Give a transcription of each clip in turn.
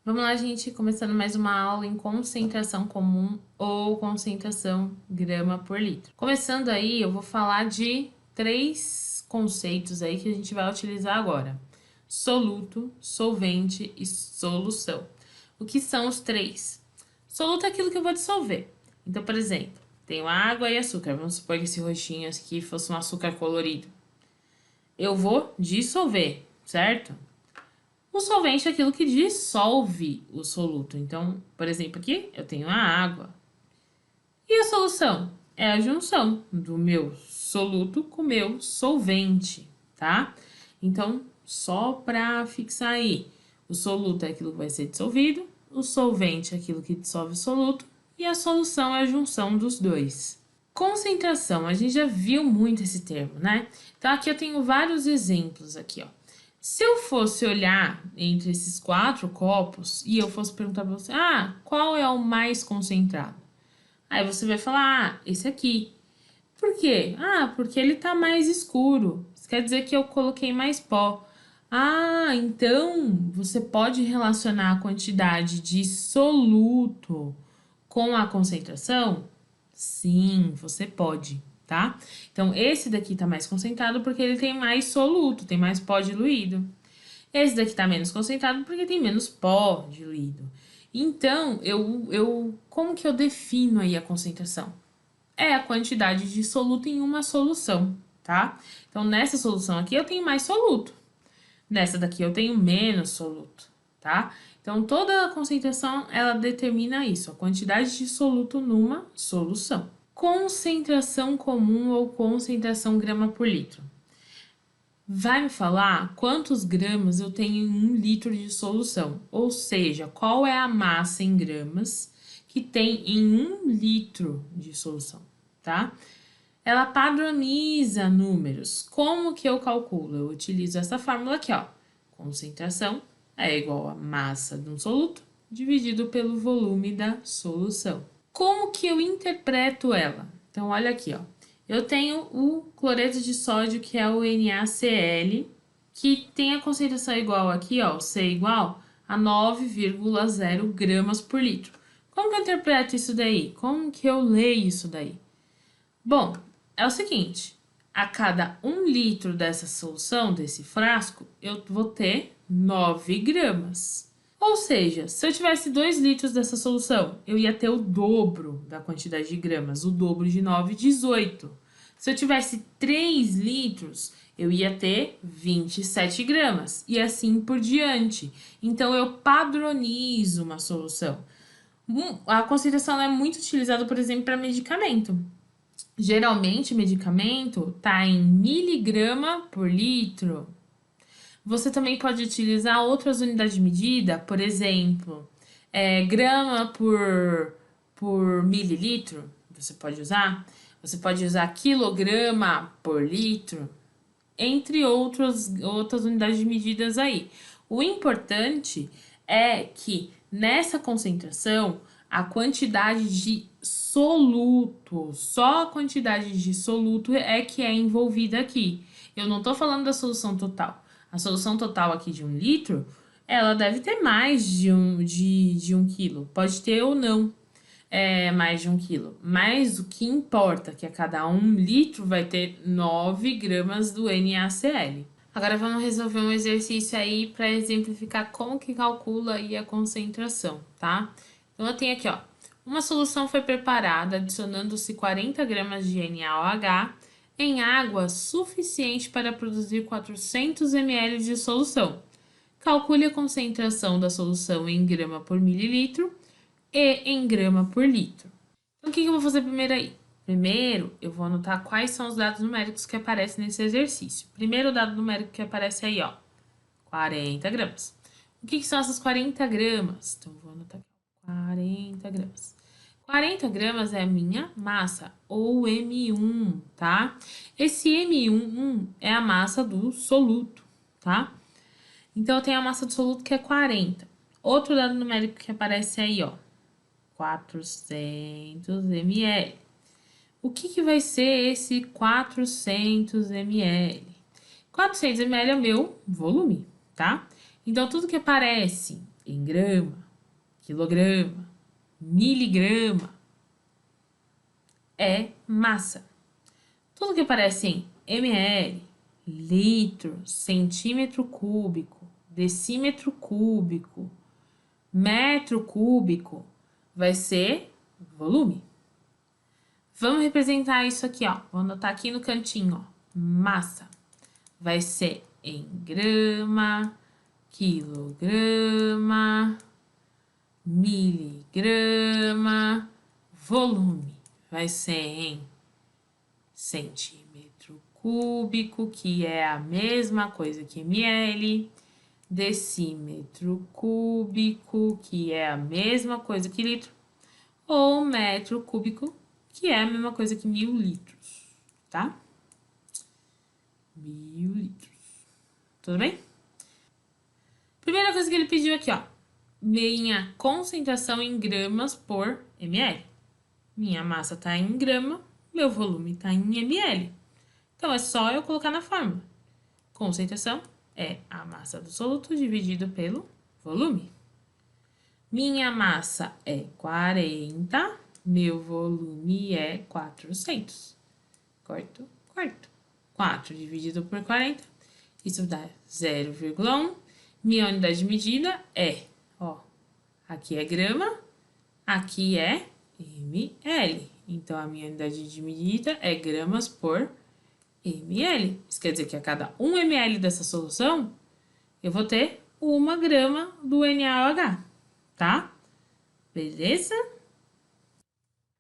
Vamos lá, gente, começando mais uma aula em concentração comum ou concentração grama por litro. Começando aí, eu vou falar de três conceitos aí que a gente vai utilizar agora: soluto, solvente e solução. O que são os três? Soluto é aquilo que eu vou dissolver. Então, por exemplo, tenho água e açúcar. Vamos supor que esse roxinho aqui fosse um açúcar colorido. Eu vou dissolver, certo? O solvente é aquilo que dissolve o soluto. Então, por exemplo, aqui eu tenho a água. E a solução é a junção do meu soluto com o meu solvente, tá? Então, só para fixar aí, o soluto é aquilo que vai ser dissolvido, o solvente é aquilo que dissolve o soluto e a solução é a junção dos dois. Concentração, a gente já viu muito esse termo, né? Então, aqui eu tenho vários exemplos aqui, ó. Se eu fosse olhar entre esses 4 copos e eu fosse perguntar para você, qual é o mais concentrado? Aí você vai falar, esse aqui. Por quê? Porque ele tá mais escuro. Isso quer dizer que eu coloquei mais pó. Então você pode relacionar a quantidade de soluto com a concentração? Sim, você pode, tá? Então, esse daqui tá mais concentrado porque ele tem mais soluto, tem mais pó diluído. Esse daqui tá menos concentrado porque tem menos pó diluído. Então, como que eu defino aí a concentração? É a quantidade de soluto em uma solução, tá? Então, nessa solução aqui eu tenho mais soluto. Nessa daqui eu tenho menos soluto, tá? Então, toda a concentração, ela determina isso, a quantidade de soluto numa solução. Concentração comum ou concentração grama por litro. Vai me falar quantos gramas eu tenho em 1 litro de solução, ou seja, qual é a massa em gramas que tem em 1 litro de solução, tá? Ela padroniza números. Como que eu calculo? Eu utilizo essa fórmula aqui, ó. Concentração é igual a massa de um soluto dividido pelo volume da solução. Como que eu interpreto ela? Então, olha aqui, ó. Eu tenho o cloreto de sódio, que é o NaCl, que tem a concentração igual aqui, ó, o C igual a 9,0 gramas por litro. Como que eu interpreto isso daí? Como que eu leio isso daí? Bom, é o seguinte, a cada 1 litro dessa solução, desse frasco, eu vou ter 9 gramas. Ou seja, se eu tivesse 2 litros dessa solução, eu ia ter o dobro da quantidade de gramas, o dobro de 9, 18. Se eu tivesse 3 litros, eu ia ter 27 gramas, e assim por diante. Então, eu padronizo uma solução. A concentração é muito utilizada, por exemplo, para medicamento. Geralmente, medicamento tá em miligrama por litro. Você também pode utilizar outras unidades de medida, por exemplo, grama por mililitro, você pode usar. Você pode usar quilograma por litro, entre outras unidades de medidas aí. O importante é que nessa concentração, a quantidade de soluto, só a quantidade de soluto é que é envolvida aqui. Eu não tô falando da solução total. A solução total aqui de 1 litro, ela deve ter mais de 1 quilo. Pode ter ou não mais de 1 quilo. Mas o que importa é que a cada 1 litro vai ter 9 gramas do NaCl. Agora vamos resolver um exercício aí para exemplificar como que calcula aí a concentração, tá? Então eu tenho aqui, ó, uma solução foi preparada adicionando-se 40 gramas de NaOH em água suficiente para produzir 400 ml de solução. Calcule a concentração da solução em grama por mililitro e em grama por litro. Então, o que eu vou fazer primeiro aí? Primeiro, eu vou anotar quais são os dados numéricos que aparecem nesse exercício. Primeiro dado numérico que aparece aí, ó, 40 gramas. O que são essas 40 gramas? Então, eu vou anotar aqui, 40 gramas. 40 gramas é a minha massa, ou M1, tá? Esse M1 é a massa do soluto, tá? Então, eu tenho a massa do soluto que é 40. Outro dado numérico que aparece aí, ó, 400 ml. O que vai ser esse 400 ml? 400 ml é o meu volume, tá? Então, tudo que aparece em grama, quilograma, miligrama, é massa. Tudo que aparece em ml, litro, centímetro cúbico, decímetro cúbico, metro cúbico, vai ser volume. Vamos representar isso aqui, ó. Vou anotar aqui no cantinho, ó. Massa. Vai ser em grama, quilograma, miligrama, volume. Vai ser em centímetro cúbico, que é a mesma coisa que ml, decímetro cúbico, que é a mesma coisa que litro, ou metro cúbico, que é a mesma coisa que 1000 litros, tá? 1000 litros. Tudo bem? Primeira coisa que ele pediu aqui, ó. Minha concentração em gramas por ml. Minha massa tá em grama, meu volume tá em ml. Então, é só eu colocar na fórmula. Concentração é a massa do soluto dividido pelo volume. Minha massa é 40, meu volume é 400. Quarto. 4 dividido por 40, isso dá 0,1. Minha unidade de medida é, ó, aqui é grama, aqui é ml. Então, a minha unidade de medida é gramas por ml. Isso quer dizer que a cada 1 ml dessa solução, eu vou ter 1 grama do NaOH, tá? Beleza?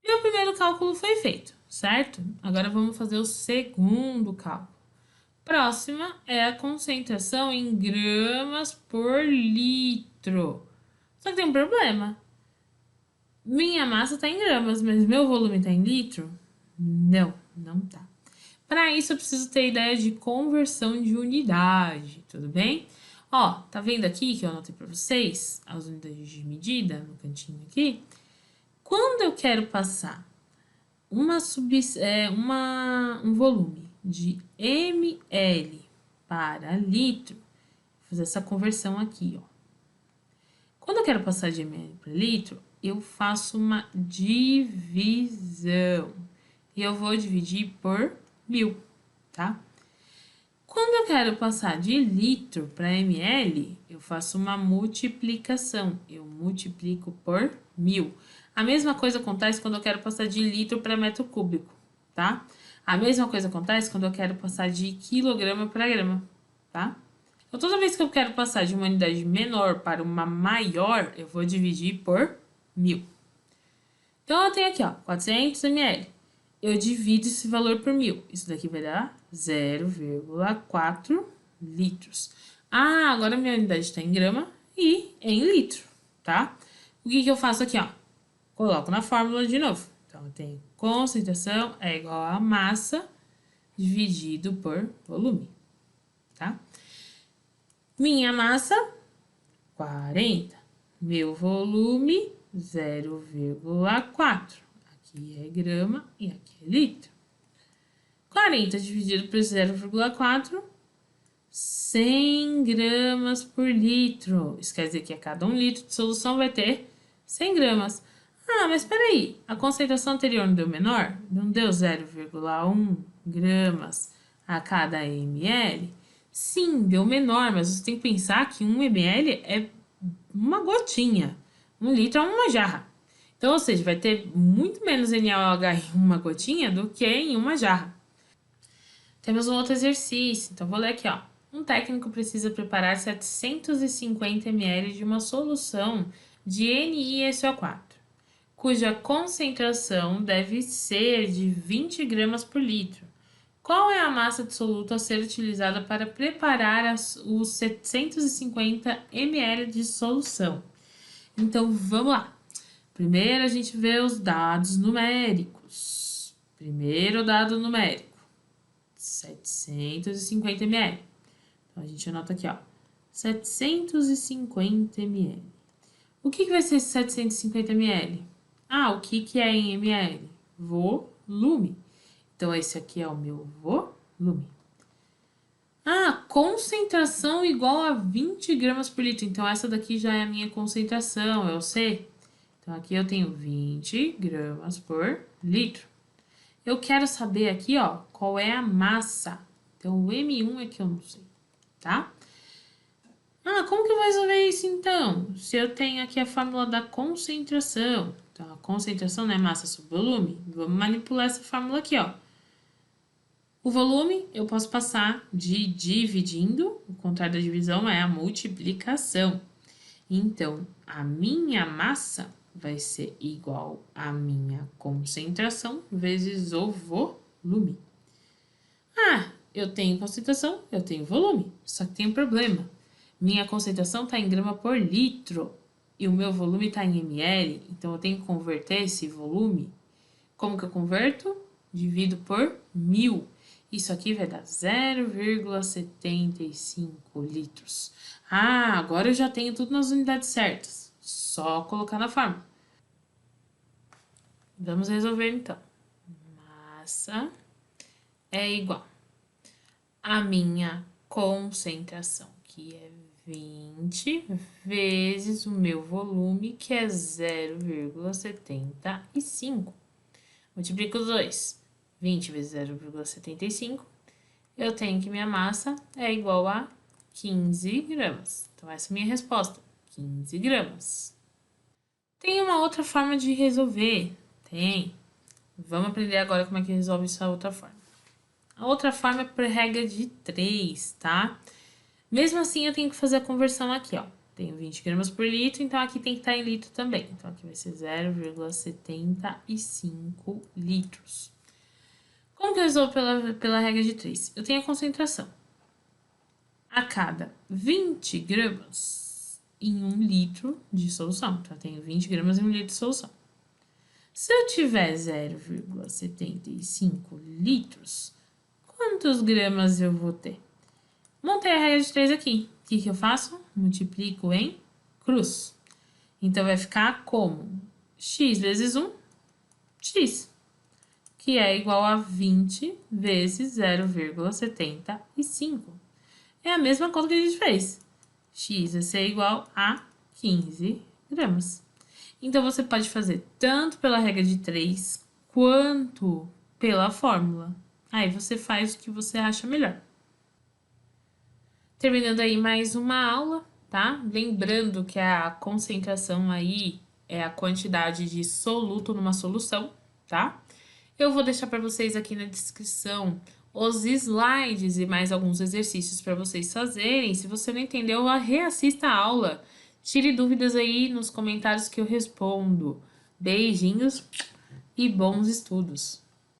Meu primeiro cálculo foi feito, certo? Agora vamos fazer o segundo cálculo. Próxima é a concentração em gramas por litro. Só que tem um problema. Minha massa está em gramas, mas meu volume está em litro? Não, não tá. Para isso, eu preciso ter ideia de conversão de unidade, tudo bem? Ó, tá vendo aqui que eu anotei para vocês as unidades de medida no cantinho aqui? Quando eu quero passar um volume de ml para litro, vou fazer essa conversão aqui, ó. Quando eu quero passar de ml para litro, eu faço uma divisão. E eu vou dividir por 1000, tá? Quando eu quero passar de litro para ml, eu faço uma multiplicação. Eu multiplico por 1000. A mesma coisa acontece quando eu quero passar de litro para metro cúbico, tá? A mesma coisa acontece quando eu quero passar de quilograma para grama, tá? Então, toda vez que eu quero passar de uma unidade menor para uma maior, eu vou dividir por 1000. Então, eu tenho aqui, ó, 400 ml. Eu divido esse valor por 1000. Isso daqui vai dar 0,4 litros. Ah, agora minha unidade está em grama e em litro, tá? O que eu faço aqui, ó? Coloco na fórmula de novo. Então, eu tenho concentração é igual a massa dividido por volume, tá? Minha massa, 40. Meu volume, 0,4. Aqui é grama e aqui é litro. 40 dividido por 0,4, 100 gramas por litro. Isso quer dizer que a cada 1 litro de solução vai ter 100 gramas. Ah, mas espera aí, a concentração anterior não deu menor? Não deu 0,1 gramas a cada ml? Sim, deu menor, mas você tem que pensar que 1 ml é uma gotinha. 1 litro é uma jarra. Então, ou seja, vai ter muito menos NaOH em uma gotinha do que em uma jarra. Temos um outro exercício, então vou ler aqui, ó. Um técnico precisa preparar 750 ml de uma solução de NiSO4, cuja concentração deve ser de 20 gramas por litro. Qual é a massa dissoluta a ser utilizada para preparar os 750 ml de solução? Então, vamos lá. Primeiro, a gente vê os dados numéricos. Primeiro dado numérico, 750 ml. Então, a gente anota aqui, ó, 750 ml. O que vai ser esse 750 ml? Ah, o que é em ml? Volume. Então, esse aqui é o meu volume. Ah, concentração igual a 20 gramas por litro. Então, essa daqui já é a minha concentração, é o C. Então, aqui eu tenho 20 gramas por litro. Eu quero saber aqui, ó, qual é a massa. Então, o M1 é que eu não sei, tá? Ah, como que eu vou resolver isso, então? Se eu tenho aqui a fórmula da concentração. Então, a concentração, né, massa sobre volume. Vamos manipular essa fórmula aqui, ó. O volume eu posso passar de dividindo, o contrário da divisão é a multiplicação. Então, a minha massa vai ser igual à minha concentração vezes o volume. Ah, eu tenho concentração, eu tenho volume, só que tem um problema. Minha concentração está em grama por litro e o meu volume está em ml, então eu tenho que converter esse volume. Como que eu converto? Divido por 1000. Isso aqui vai dar 0,75 litros. Ah, agora eu já tenho tudo nas unidades certas. Só colocar na fórmula. Vamos resolver então. Massa é igual a minha concentração, que é 20, vezes o meu volume, que é 0,75. Multiplico os dois. 20 vezes 0,75. Eu tenho que minha massa é igual a 15 gramas. Então, essa é a minha resposta. 15 gramas. Tem uma outra forma de resolver? Tem. Vamos aprender agora como é que resolve essa outra forma. A outra forma é por regra de 3, tá? Mesmo assim, eu tenho que fazer a conversão aqui, ó. Tenho 20 gramas por litro, então aqui tem que estar em litro também. Então, aqui vai ser 0,75 litros. Como que eu resolvo pela regra de 3? Eu tenho a concentração. A cada 20 gramas em 1 litro de solução. Então, eu tenho 20 gramas em 1 litro de solução. Se eu tiver 0,75 litros, quantos gramas eu vou ter? Montei a regra de 3 aqui. O que eu faço? Multiplico em cruz. Então, vai ficar como x vezes 1, x, que é igual a 20 vezes 0,75. É a mesma conta que a gente fez. X vai ser igual a 15 gramas. Então, você pode fazer tanto pela regra de 3 quanto pela fórmula. Aí você faz o que você acha melhor. Terminando aí mais uma aula, tá? Lembrando que a concentração aí é a quantidade de soluto numa solução, tá? Eu vou deixar para vocês aqui na descrição os slides e mais alguns exercícios para vocês fazerem. Se você não entendeu, reassista a aula. Tire dúvidas aí nos comentários que eu respondo. Beijinhos e bons estudos!